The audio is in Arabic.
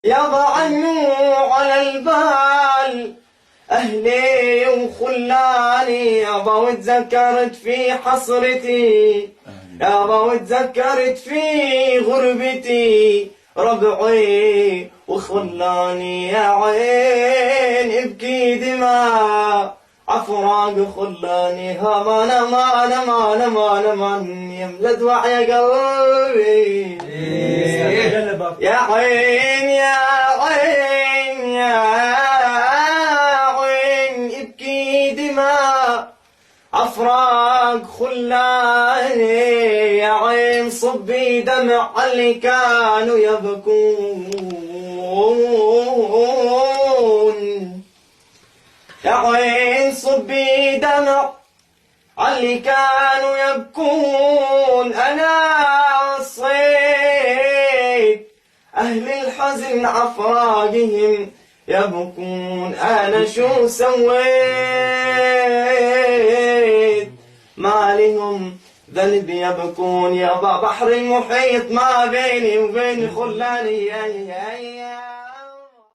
يابا عنو على البال أهلي وخلاني يابا، وتذكرت في حسرتي يابا، وتذكرت في غربتي ربعي وخلاني يا عين ابكي دماء عفراق خلاني همان مان يملى دموع يا قلبي يا عين يا عين يا عين ابكي دماء عفراق خلاني يا عين صبي دمع اللي كانوا يبكون يا عين صبي دمع اللي كانوا يبكون. أنا وصيت أهل الحزن عفراقهم يبكون، أنا شو سويت ما لهم ذنب يبكون. يابا بحر المحيط ما بيني وبين خلاني